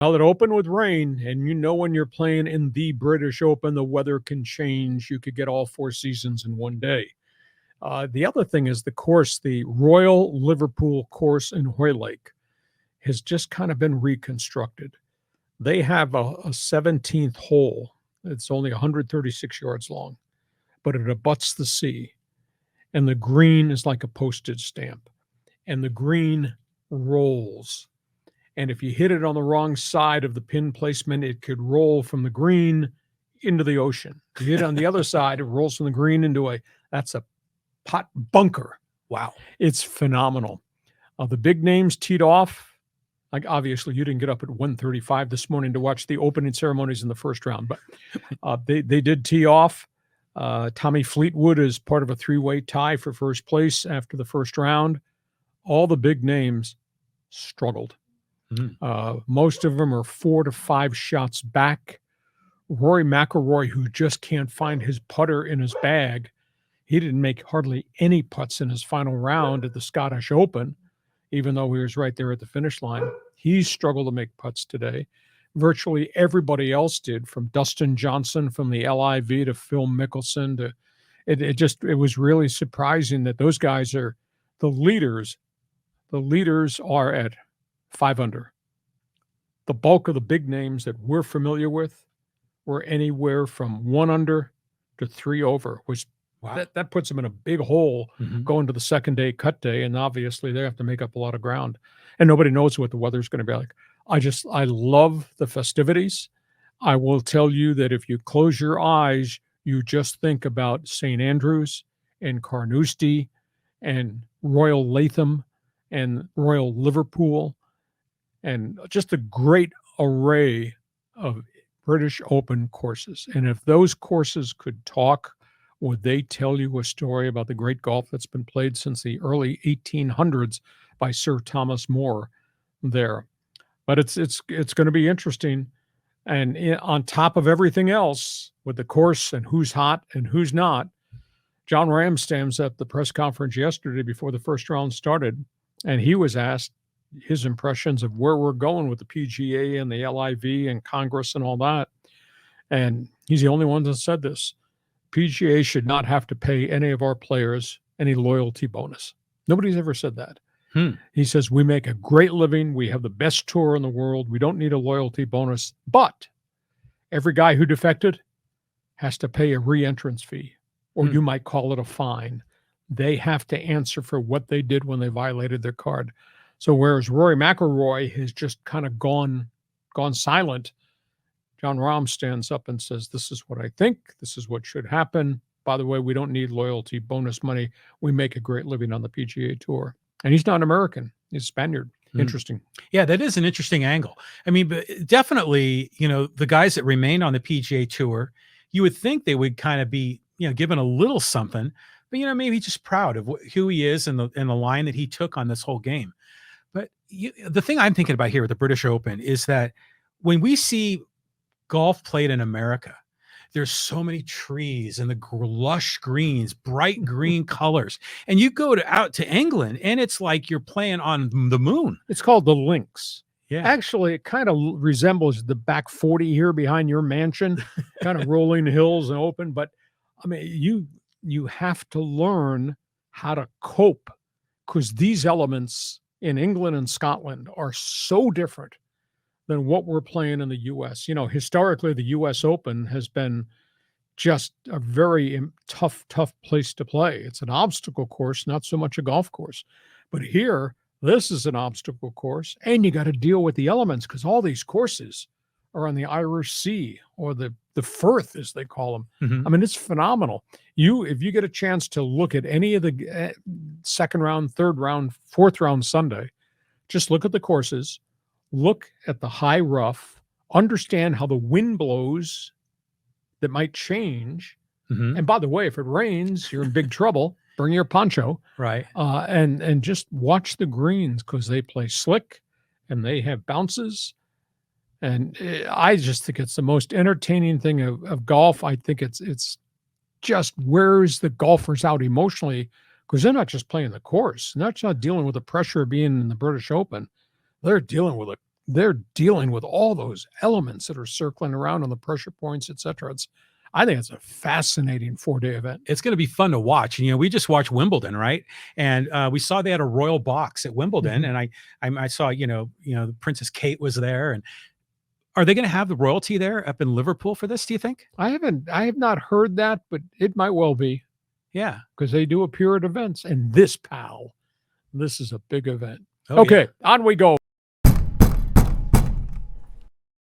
Well, it opened with rain, and when you're playing in the British Open, the weather can change. You could get all four seasons in one day. The other thing is the course, the Royal Liverpool course in Hoylake, has just kind of been reconstructed. They have a 17th hole. It's only 136 yards long, but it abuts the sea. And the green is like a postage stamp. And the green rolls. And if you hit it on the wrong side of the pin placement, it could roll from the green into the ocean. If you hit it on the other side, it rolls from the green that's a pot bunker. Wow. It's phenomenal. The big names teed off. Like, obviously, you didn't get up at 1:35 this morning to watch the opening ceremonies in the first round, but they did tee off. Tommy Fleetwood is part of a three-way tie for first place after the first round. All the big names struggled. Most of them are 4 to 5 shots back. Rory McIlroy, who just can't find his putter in his bag, he didn't make hardly any putts in his final round at the Scottish Open, even though he was right there at the finish line. He struggled to make putts today. Virtually everybody else did, from Dustin Johnson from the LIV to Phil Mickelson. It was really surprising that those guys are the leaders. The leaders are at 5 under. The bulk of the big names that we're familiar with were anywhere from 1 under to 3 over, which that puts them in a big hole going to the second day cut day. And obviously they have to make up a lot of ground, and nobody knows what the weather's going to be like. I love the festivities. I will tell you that if you close your eyes, you just think about St. Andrews and Carnoustie and Royal Latham and Royal Liverpool, and just a great array of British Open courses. And if those courses could talk, would they tell you a story about the great golf that's been played since the early 1800s by Sir Thomas More there? But it's going to be interesting. And on top of everything else, with the course and who's hot and who's not, John Ram stands at the press conference yesterday before the first round started, and he was asked his impressions of where we're going with the PGA and the LIV and Congress and all that. And he's the only one that said this. PGA should not have to pay any of our players any loyalty bonus. Nobody's ever said that. He says, we make a great living. We have the best tour in the world. We don't need a loyalty bonus. But every guy who defected has to pay a re-entrance fee, or you might call it a fine. They have to answer for what they did when they violated their card. So whereas Rory McIlroy has just kind of gone silent, John Rahm stands up and says, this is what I think. This is what should happen. By the way, we don't need loyalty bonus money. We make a great living on the PGA Tour. And he's not American. He's a Spaniard. Interesting. Yeah, that is an interesting angle. I mean, but definitely, the guys that remain on the PGA Tour, you would think they would kind of be, given a little something, but, maybe just proud of who he is and the line that he took on this whole game. But the thing I'm thinking about here with the British Open is that when we see golf played in America, there's so many trees and the lush greens, bright green colors. And you go out to England and it's like you're playing on the moon. It's called the Links. Yeah. Actually, it kind of resembles the back 40 here behind your mansion, kind of rolling hills and open. But I mean, you have to learn how to cope, because these elements in England and Scotland are so different than what we're playing in the U.S. Historically, the U.S. Open has been just a very tough place to play. It's an obstacle course, not so much a golf course. But here, this is an obstacle course, and you got to deal with the elements, because all these courses are on the Irish Sea, or the Firth, as they call them. Mm-hmm. I mean, it's phenomenal. If you get a chance to look at any of the second round, third round, fourth round Sunday, just look at the courses. Look at the high rough, understand how the wind blows that might change. Mm-hmm. And by the way, if it rains, you're in big trouble. Bring your poncho. Right. And just watch the greens, because they play slick and they have bounces. And I just think it's the most entertaining thing of golf. I think it's just wears the golfers out emotionally, because they're not just playing the course. They're not dealing with the pressure of being in the British Open. They're dealing with they're dealing with all those elements that are circling around on the pressure points, etc. I think it's a fascinating 4-day event. It's going to be fun to watch. And, we just watched Wimbledon, right? And we saw they had a royal box at Wimbledon, and I saw, Princess Kate was there. And are they going to have the royalty there up in Liverpool for this? Do you think? I have not heard that, but it might well be. Yeah, because they do appear at events. And this is a big event. Oh, Okay, yeah. on we go.